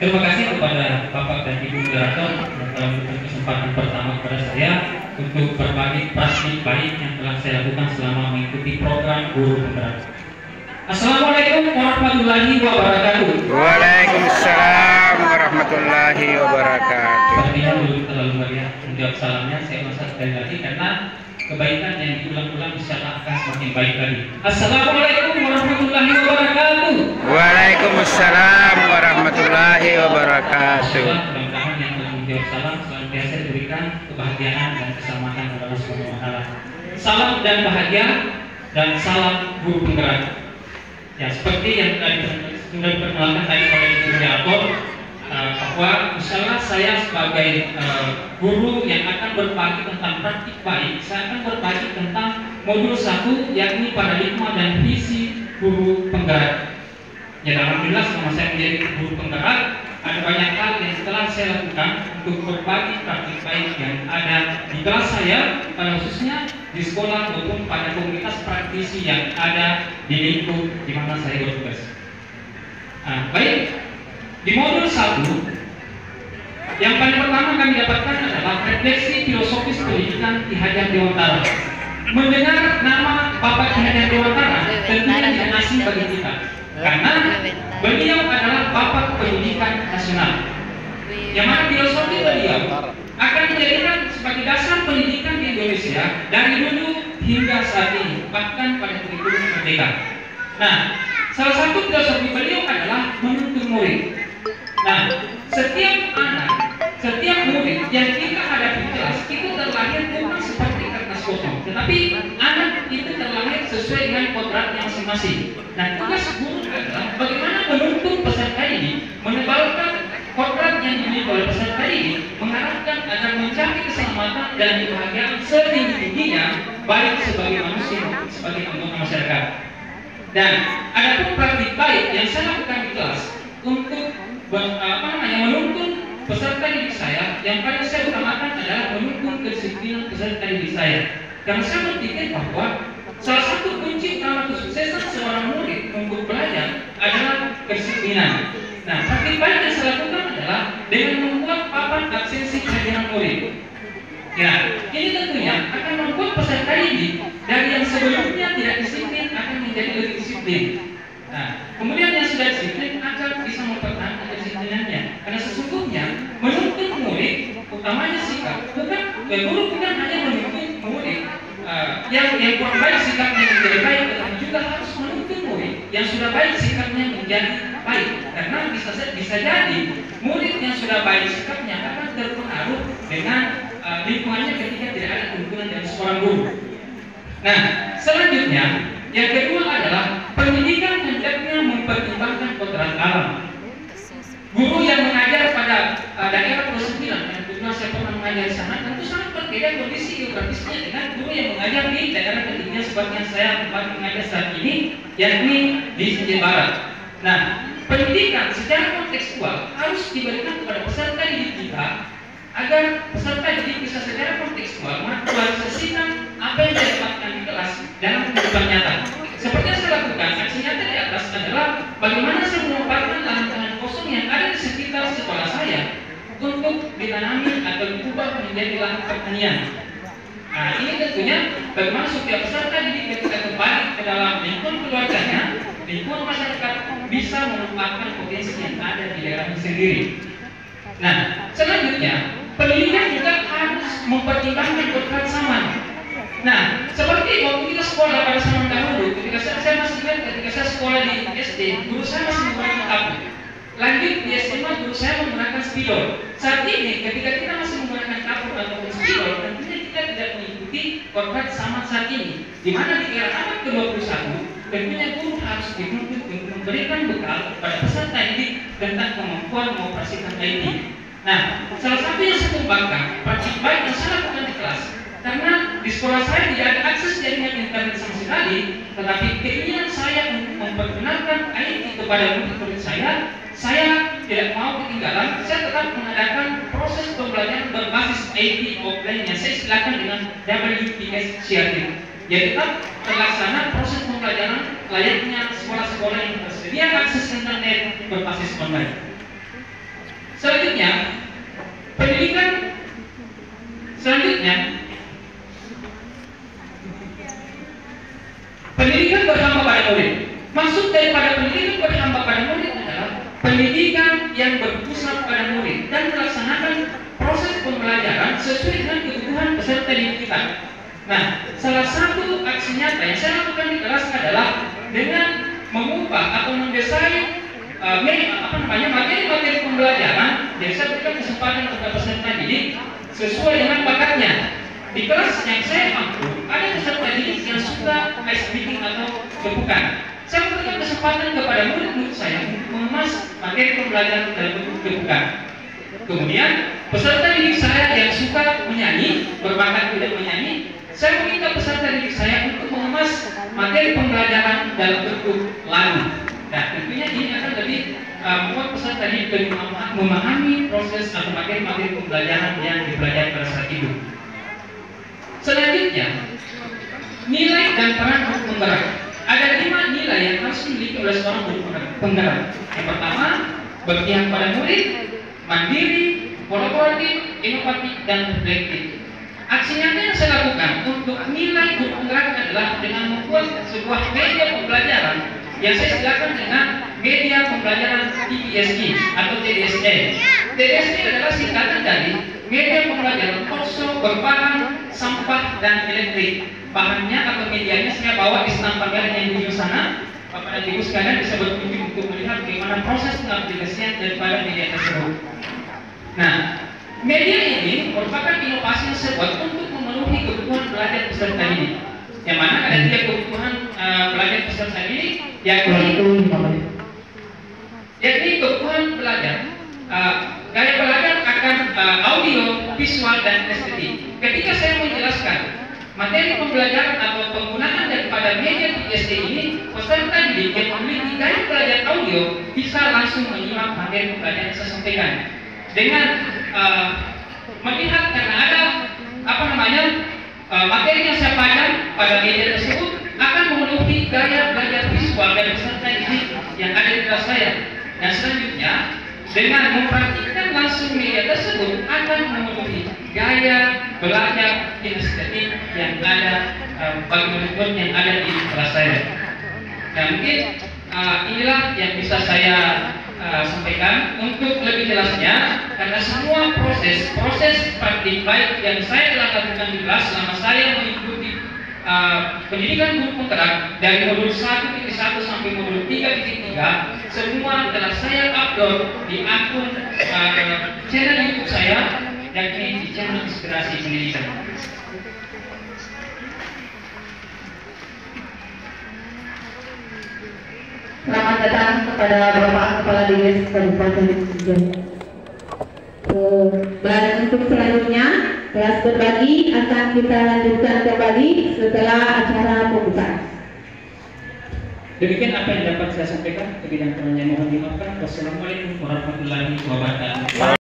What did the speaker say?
Terima kasih kepada Bapak dan Ibu moderator yang telah memberikan kesempatan pertama kepada saya untuk berbagi praktik baik yang telah saya lakukan selama mengikuti program Guru Penggerak. Assalamualaikum warahmatullahi wabarakatuh. Waalaikumsalam warahmatullahi wabarakatuh. Sepertinya belum terlalu meriah menjawab salamnya. Saya ulang sekali lagi karena kebaikan yang diulang-ulang insya Allah akan semakin baik lagi. Assalamualaikum warahmatullahi wabarakatuh. Waalaikumsalam warahmatullahi wabarakatuh. Mudah-mudahan yang telah menjawab salam senantiasa diberikan kebahagiaan dan keselamatan kepada Allah Subhanahu wa Ta'ala. Salam dan bahagia dan salam Guru Penggerak. Ya, seperti yang sudah diperkenalkan tadi oleh Ibu moderator, bahwa misalnya saya sebagai guru yang akan berbagi tentang praktik baik, saya akan berbagi tentang modul 1 yakni paradigma dan visi guru penggerak. Ya, alhamdulillah selama saya menjadi guru penggerak, ada banyak hal yang telah saya lakukan untuk berbagi praktik baik yang ada di kelas saya, pada khususnya di sekolah maupun pada komunitas praktisi yang ada di lingkup di mana saya bertugas. Baik, di modul 1 yang paling pertama kami dapatkan adalah refleksi filosofis pendidikan Ki Hajar Dewantara. Mendengar nama Bapak Ki Hajar Dewantara tentunya tidak asing bagi kita, karena beliau adalah Bapak Pendidikan Nasional. Yang mana filosofi beliau akan dijadikan sebagai dasar pendidikan di Indonesia dari dulu hingga saat ini, bahkan pada kurikulum merdeka. Nah, salah satu filosofi beliau adalah menuntun murid. Nah, setiap anak, setiap murid yang kita hadapi di kelas itu terlahir bukan seperti kertas kosong, tetapi anak itu terlahir sesuai dengan kodratnya masing-masing. Nah, tugas guru adalah bagaimana menuntun peserta ini, menebalkan kodrat yang dimiliki oleh peserta ini, mengharapkan agar mencapai keselamatan dan kebahagiaan setinggi-tingginya, baik sebagai manusia maupun sebagai anggota masyarakat. Dan ada pun praktik baik yang saya lakukan di kelas untuk menuntun peserta didik saya. Yang paling saya utamakan adalah menuntun kedisiplinan peserta didik saya. Karena saya berpikir bahwa salah satu kunci utama kesuksesan seorang murid untuk belajar adalah kedisiplinan. Nah, praktik baik yang saya lakukan adalah dengan membuat papan absensi kehadiran murid. Ya, ini tentunya akan membuat peserta didik dari yang sebelumnya tidak disiplin akan menjadi lebih disiplin. Nah, kemudian yang sudah disiplin akan bisa mempertahankan kedisiplinannya. Karena sesungguhnya menuntun murid, utamanya sikap, guru bukan hanya menuntun murid yang kurang baik sikapnya menjadi baik, tetapi juga harus menuntun murid yang sudah baik sikapnya menjadi baik. Karena bisa jadi murid yang sudah baik sikapnya akan terpengaruh dengan lingkungannya ketika tidak ada tuntunan dari seorang guru. Nah, selanjutnya yang kedua adalah pendidikan hendaknya mempertimbangkan kodrat alam. Guru yang mengajar pada daerah Pulau Sembilan, yang kebetulan saya pernah mengajar di sana, tentu sangat berbeda kondisi geografisnya dengan guru yang mengajar di daerah ketiga seperti yang saya tempat mengajar saat ini, yakni di Aceh Barat. Nah, pendidikan secara kontekstual harus diberikan kepada peserta didik kita agar peserta didik bisa secara kontekstual mengaktualisasikan apa yang didapatkan di kelas dalam kehidupan nyata. Seperti yang saya lakukan, aksi nyata di atas adalah bagaimana saya memanfaatkan lahan-lahan kosong yang ada di sekitar sekolah saya untuk ditanami atau diubah menjadi lahan pertanian. Nah, ini tentunya bagaimana supaya peserta didik ketika kembali ke dalam lingkungan keluarganya, lingkungan masyarakat bisa memanfaatkan potensi yang ada di daerahnya sendiri. Nah, selanjutnya pendidikan juga harus mempertimbangkan kodrat zaman. Nah, seperti waktu kita sekolah pada zaman dahulu, ketika saya masih ingat ketika saya sekolah di SD, guru saya masih menggunakan kapur. Lanjut di SMA, guru saya menggunakan spidol. Saat ini, ketika kita masih menggunakan kapur ataupun spidol, tentunya kita tidak mengikuti kodrat zaman saat ini. Di mana di era abad ke-21, tentunya guru harus dituntut untuk memberikan bekal kepada peserta didik tentang kemampuan mengoperasikan IT. Nah, salah satu yang saya kembangkan, praktik baik yang saya lakukan di kelas, karena di sekolah saya tidak ada akses jaringan internet sama sekali, tetapi keinginan saya untuk memperkenalkan IT kepada murid-murid saya tidak mau ketinggalan. Saya tetap mengadakan proses pembelajaran berbasis IT offline yang saya istilahkan dengan WPS sharing. Jadi tetap terlaksana proses pembelajaran layaknya sekolah-sekolah yang tersedia akses internet berbasis online. pendidikan berhamba pada murid. Maksud daripada pendidikan berhamba pada murid adalah pendidikan yang berpusat pada murid dan melaksanakan proses pembelajaran sesuai dengan kebutuhan peserta didik kita. Nah, salah satu aksi nyata yang saya lakukan di kelas adalah dengan mengubah atau mendesain materi-materi pembelajaran. Jadi saya berikan kesempatan kepada peserta didik sesuai dengan bakatnya. Di kelas yang saya mampu, ada peserta didik yang suka ice breaking atau gebukan. Saya berikan kesempatan kepada murid-murid saya untuk mengemas materi pembelajaran dalam bentuk gebukan. Kemudian peserta didik saya yang suka menyanyi, berbakat tidak menyanyi, saya meminta peserta didik saya untuk mengemas materi pembelajaran dalam bentuk lagu. Nah, tentunya ini akan lebih membuat peserta didik lebih memahami proses atau materi-materi pembelajaran yang dipelajari pada saat itu. Selanjutnya, nilai dan peran guru penggerak. Ada 5 nilai yang harus dimiliki oleh seorang guru penggerak. Yang pertama, berpihak pada murid, mandiri, kolaboratif, inovatif, dan reflektif. Aksi nyata yang saya lakukan untuk nilai guru penggerak adalah dengan membuat sebuah media pembelajaran yang saya silakan dengan media pembelajaran TDSE atau TDSE. TDSE adalah singkatan dari media pembelajaran kosong, berbahan, sampah, dan elektrik. Bahannya atau medianya saya bawa di senapan merah yang di sana. Bapak dan Ibu sekalian bisa berkunjung untuk melihat bagaimana proses pengaplikasian daripada media tersebut. Nah, media ini merupakan inovasi yang saya buat untuk memenuhi kebutuhan belajar peserta didik. Yang mana ada 3 kebutuhan belajar peserta didik, yakni kebutuhan belajar. Gaya belajar akan audio, visual, dan estetik. Ketika saya menjelaskan materi pembelajaran atau penggunaan daripada media TDSE ini, peserta didik yang memiliki gaya belajar audio bisa langsung menyimak materi pembelajaran yang saya sampaikan. Dengan melihat karena ada materi yang saya pajang pada media tersebut akan memenuhi gaya belajar visual dari peserta didik yang ada di kelas saya. Dan selanjutnya, dengan mempraktikkan langsung media tersebut akan memenuhi gaya belajar estetik yang ada bagi murid yang ada di kelas saya. Nah, mungkin inilah yang bisa saya sampaikan. Untuk lebih jelasnya, karena semua proses praktik baik yang saya telah lakukan di kelas selama saya mengikuti pendidikan guru penggerak dari modul 1.1 sampai modul 3.3, semua telah saya upload di akun channel YouTube saya, yakni di channel Inspirasi Pendidikan. Selamat datang kepada Bapak Kepala Dinas Kabupaten Sidoarjo. Dan untuk selanjutnya, kelas berbagi akan kita lanjutkan kembali setelah acara pembukaan. Demikian apa yang dapat saya sampaikan. Lebih dan kurangnya mohon dimaafkan. Wassalamualaikum warahmatullahi wabarakatuh.